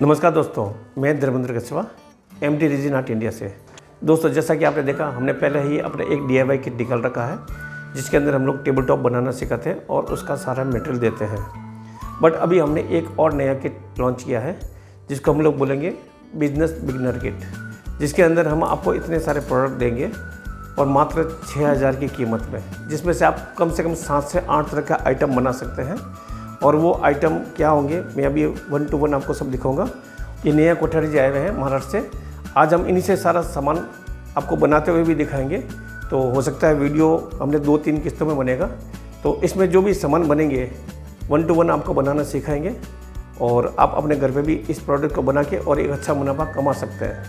नमस्कार दोस्तों, मैं Dharmendra Kachhwa MD reason art India से। दोस्तों, जैसा कि आपने देखा, हमने पहले ही अपने एक DIY किट निकाल रखा है जिसके अंदर हम लोग टेबल टॉप बनाना सिखाते हैं और उसका सारा मटेरियल देते हैं। बट अभी हमने एक और नया किट लॉन्च किया है जिसको हम लोग बोलेंगे बिजनेस बिगिनर किट, जिसके अंदर हम आपको इतने सारे प्रोडक्ट देंगे और मात्र 6000 की कीमत में, जिसमें से आप कम से कम 7 से 8 तरह का आइटम बना सकते हैं। और वो आइटम क्या होंगे, मैं अभी 1 to 1 आपको सब दिखाऊंगा। ये नया कोठारी जी आए हुए हैं महाराष्ट्र से। आज हम इन्हीं से सारा सामान आपको बनाते हुए भी दिखाएंगे। तो हो सकता है वीडियो हमने 2-3 किस्तों में बनेगा। तो इसमें जो भी सामान बनेंगे 1 to 1 आपको बनाना सिखाएंगे और आप अपने घर पे भी इस प्रोडक्ट को बना के और एक अच्छा मुनाफा कमा सकते हैं।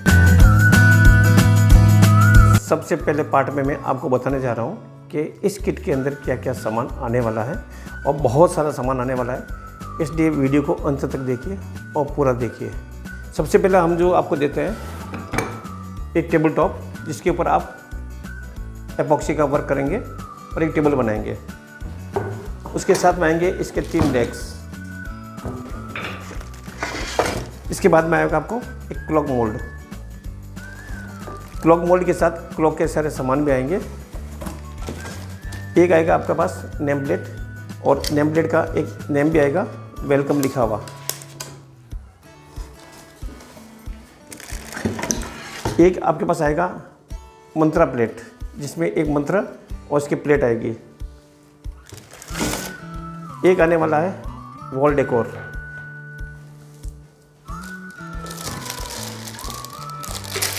सबसे पहले पार्ट में मैं आपको बताने जा रहा हूँ कि इस किट के अंदर क्या क्या सामान आने वाला है, और बहुत सारा सामान आने वाला है। इसलिए वीडियो को अंत तक देखिए और पूरा देखिए। सबसे पहले हम जो आपको देते हैं एक टेबल टॉप, जिसके ऊपर आप एपॉक्सी का वर्क करेंगे और एक टेबल बनाएंगे। उसके साथ में आएंगे इसके 3 लेग्स। इसके बाद में आएगा आपको एक क्लॉक मोल्ड। क्लॉक मोल्ड के साथ क्लॉक के सारे सामान भी आएंगे। एक आएगा आपके पास नेम प्लेट, और नेम प्लेट का एक नेम भी आएगा, वेलकम लिखा हुआ। एक आपके पास आएगा मंत्रा प्लेट, जिसमें एक मंत्र और उसकी प्लेट आएगी। एक आने वाला है वॉल डेकोर।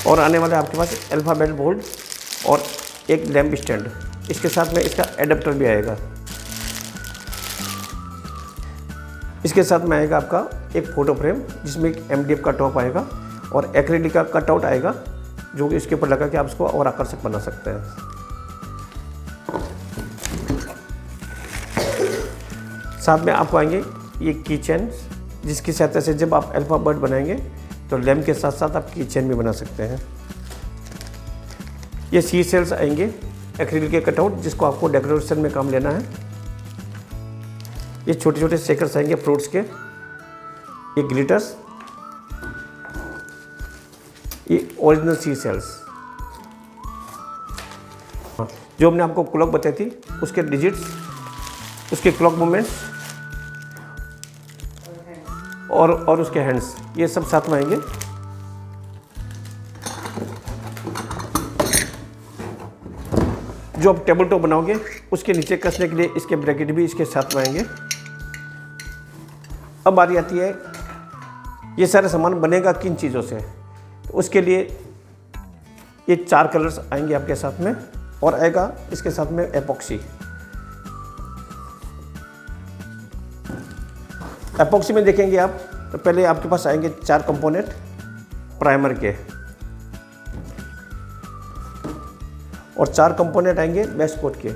और आने वाला है आपके पास अल्फ़ाबेट बोर्ड और एक लैंप स्टैंड। इसके साथ में इसका एडाप्टर भी आएगा। इसके साथ में आएगा आपका एक फ़ोटो फ्रेम, जिसमें एक MDF का टॉप आएगा और एक्रिलिक का कटआउट आएगा, जो कि इसके ऊपर लगा के आप इसको और आकर्षक बना सकते हैं। साथ में आपको आएंगे ये की चेन, जिसकी सहायता से जब आप अल्फ़ाबेट बनाएंगे तो लैम्प के साथ साथ आप की चेन भी बना सकते हैं। ये सी सेल्स आएंगे, एक्रिलिक के कटआउट, जिसको आपको डेकोरेशन में काम लेना है। ये छोटे छोटे शेकर्स आएंगे फ्रूट्स के। ये ग्लिटर्स, ये ओरिजिनल सी सेल्स। जो हमने आपको क्लॉक बताई थी, उसके डिजिट्स, उसके क्लॉक मूवमेंट्स और उसके हैंड्स, ये सब साथ में आएंगे। जो आप टेबल टॉप बनाओगे उसके नीचे कसने के लिए इसके ब्रैकेट भी इसके साथ में आएंगे। अब बारी आती है ये सारा सामान बनेगा किन चीज़ों से। तो उसके लिए ये 4 कलर्स आएंगे आपके साथ में, और आएगा इसके साथ में एपॉक्सी। एपॉक्सी में देखेंगे आप तो पहले आपके पास आएंगे 4 कंपोनेंट प्राइमर के, और 4 कंपोनेंट आएंगे बेस कोट के।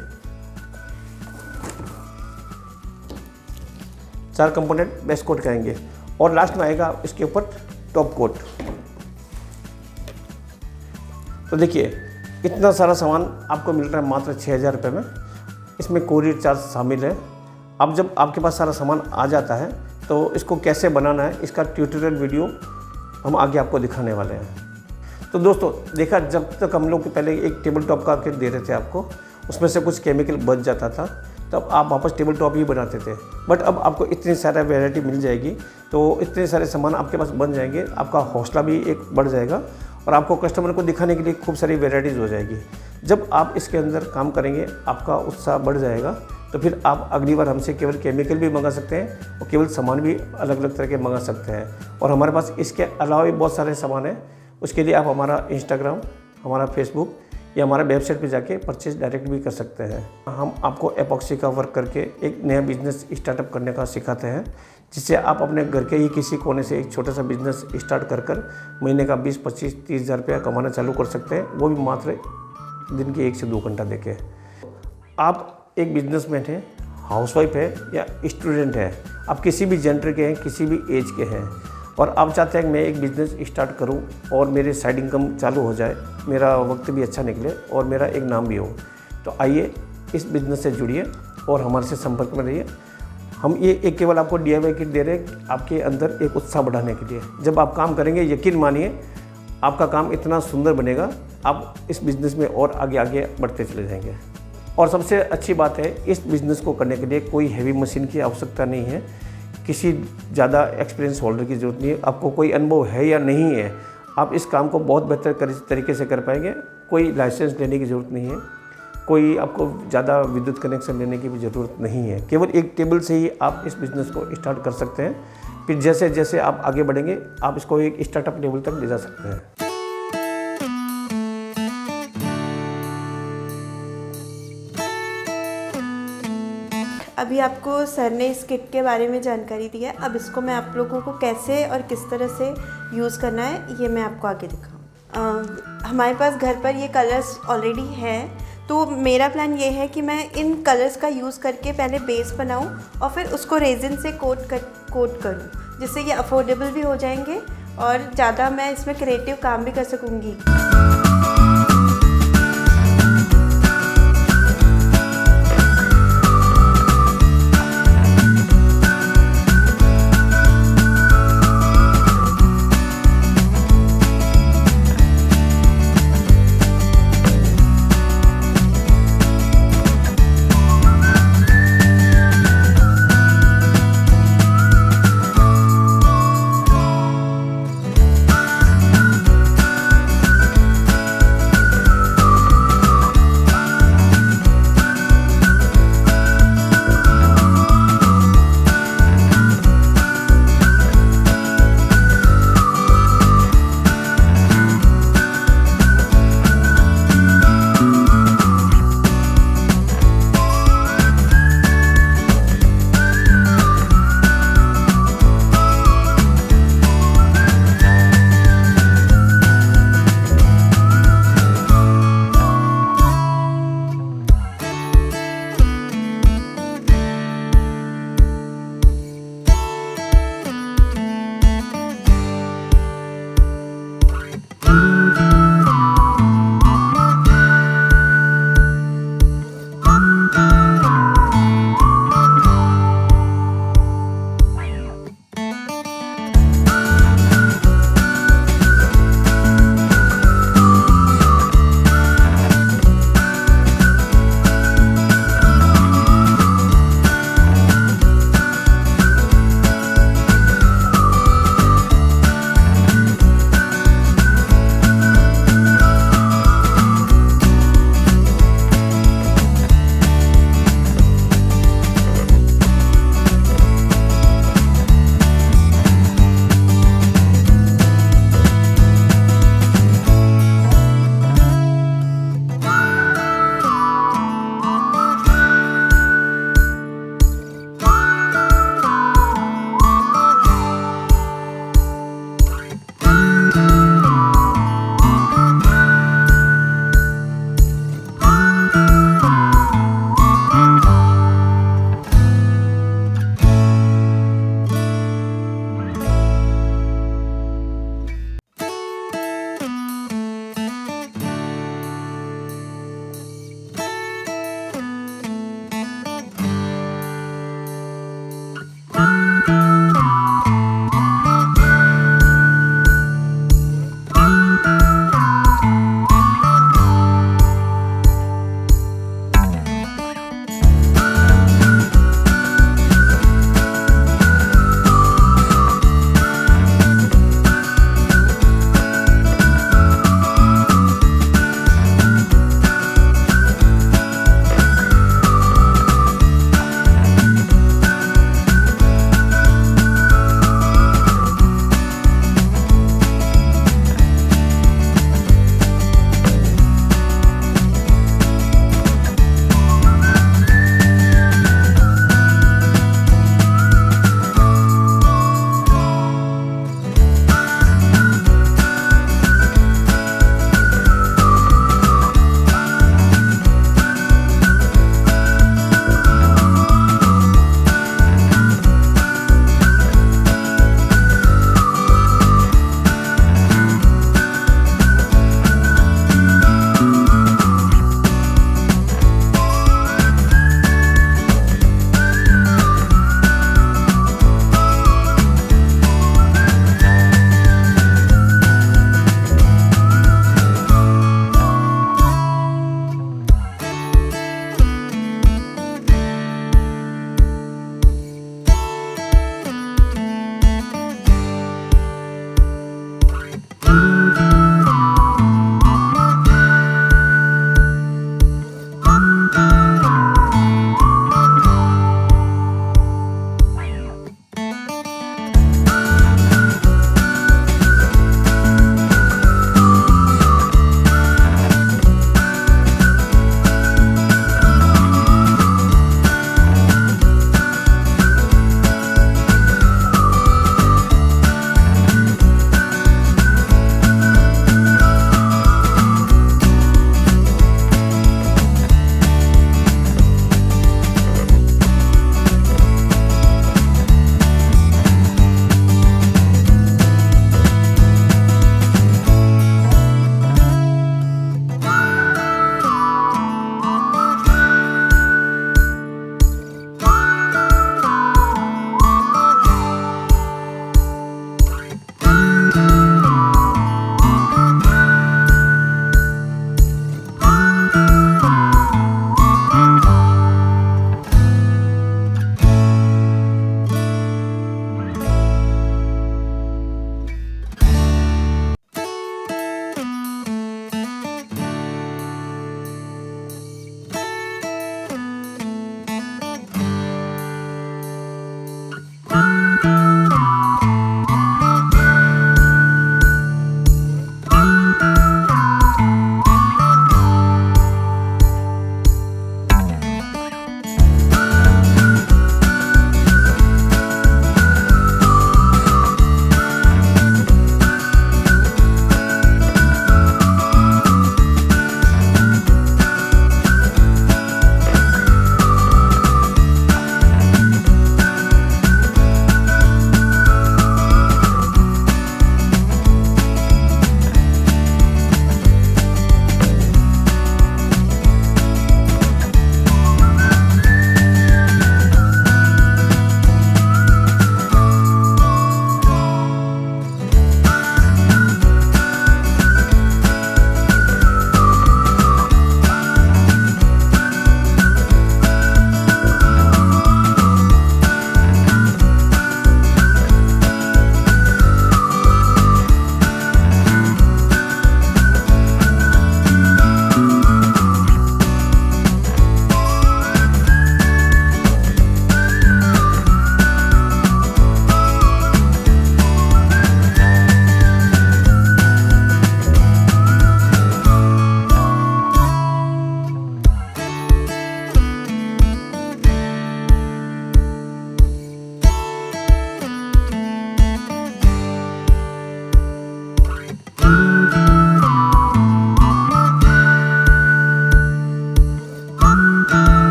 4 कंपोनेंट बेस कोट के आएंगे, और लास्ट में आएगा इसके ऊपर टॉप कोट। तो देखिए, इतना सारा सामान आपको मिल रहा है मात्र 6000 रुपये में। इसमें कोरियर चार्ज शामिल है। अब जब आपके पास सारा सामान आ जाता है तो इसको कैसे बनाना है, इसका ट्यूटोरियल वीडियो हम आगे आपको दिखाने वाले हैं। तो दोस्तों देखा, जब तक हम लोग पहले एक टेबल टॉप का किट दे रहे थे आपको, उसमें से कुछ केमिकल बच जाता था, तब आप वापस टेबल टॉप ही बनाते थे। बट अब आपको इतनी सारी वैरायटी मिल जाएगी, तो इतने सारे सामान आपके पास बन जाएंगे, आपका हौसला भी एक बढ़ जाएगा और आपको कस्टमर को दिखाने के लिए खूब सारी वैरायटीज़ हो जाएगी। जब आप इसके अंदर काम करेंगे, आपका उत्साह बढ़ जाएगा, तो फिर आप अगली बार हमसे केवल केमिकल भी मंगा सकते हैं और केवल सामान भी अलग अलग तरह के मंगा सकते हैं। और हमारे पास इसके अलावा भी बहुत सारे सामान हैं। उसके लिए आप हमारा इंस्टाग्राम, हमारा फेसबुक या हमारा वेबसाइट पे जाके परचेज डायरेक्ट भी कर सकते हैं। हम आपको एपॉक्सी का वर्क करके एक नया बिजनेस स्टार्टअप करने का सिखाते हैं, जिससे आप अपने घर के ही किसी कोने से एक छोटा सा बिजनेस स्टार्ट कर महीने का 20, 25, 30 हज़ार रुपया कमाना चालू कर सकते हैं, वो भी मात्र दिन के 1 से 2 घंटा देके। आप एक बिजनेसमैन है, हाउसवाइफ है या स्टूडेंट है, आप किसी भी जेंडर के हैं, किसी भी एज के हैं, और आप चाहते हैं कि मैं एक बिज़नेस स्टार्ट करूं और मेरे साइड इनकम चालू हो जाए, मेरा वक्त भी अच्छा निकले और मेरा एक नाम भी हो, तो आइए इस बिज़नेस से जुड़िए और हमारे से संपर्क में रहिए। हम ये एक केवल आपको DIY किट दे रहे हैं आपके अंदर एक उत्साह बढ़ाने के लिए। जब आप काम करेंगे, यकीन मानिए आपका काम इतना सुंदर बनेगा, आप इस बिज़नेस में और आगे आगे बढ़ते चले जाएंगे। और सबसे अच्छी बात है, इस बिज़नेस को करने के लिए कोई हैवी मशीन की आवश्यकता नहीं है, किसी ज़्यादा एक्सपीरियंस होल्डर की ज़रूरत नहीं है। आपको कोई अनुभव है या नहीं है, आप इस काम को बहुत बेहतर तरीके से कर पाएंगे। कोई लाइसेंस लेने की ज़रूरत नहीं है, कोई आपको ज़्यादा विद्युत कनेक्शन लेने की भी ज़रूरत नहीं है। केवल एक टेबल से ही आप इस बिज़नेस को स्टार्ट कर सकते हैं। फिर जैसे जैसे आप आगे बढ़ेंगे, आप इसको एक स्टार्टअप लेवल तक ले जा सकते हैं। अभी आपको सर ने इस किट के बारे में जानकारी दी है, अब इसको मैं आप लोगों को कैसे और किस तरह से यूज़ करना है ये मैं आपको आगे दिखाऊँ। हमारे पास घर पर ये कलर्स ऑलरेडी हैं, तो मेरा प्लान ये है कि मैं इन कलर्स का यूज़ करके पहले बेस बनाऊँ और फिर उसको रेजिन से कोट करूँ, जिससे ये अफोर्डेबल भी हो जाएंगे और ज़्यादा मैं इसमें क्रिएटिव काम भी कर सकूँगी।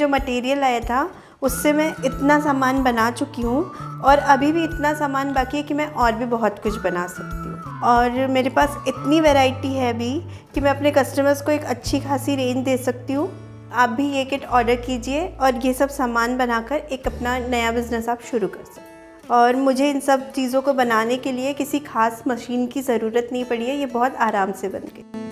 जो मटेरियल आया था उससे मैं इतना सामान बना चुकी हूँ और अभी भी इतना सामान बाकी है कि मैं और भी बहुत कुछ बना सकती हूँ। और मेरे पास इतनी वैरायटी है अभी कि मैं अपने कस्टमर्स को एक अच्छी खासी रेंज दे सकती हूँ। आप भी ये किट ऑर्डर कीजिए और ये सब सामान बनाकर एक अपना नया बिज़नेस आप शुरू कर सकते। और मुझे इन सब चीज़ों को बनाने के लिए किसी खास मशीन की ज़रूरत नहीं पड़ी है, ये बहुत आराम से बन गई।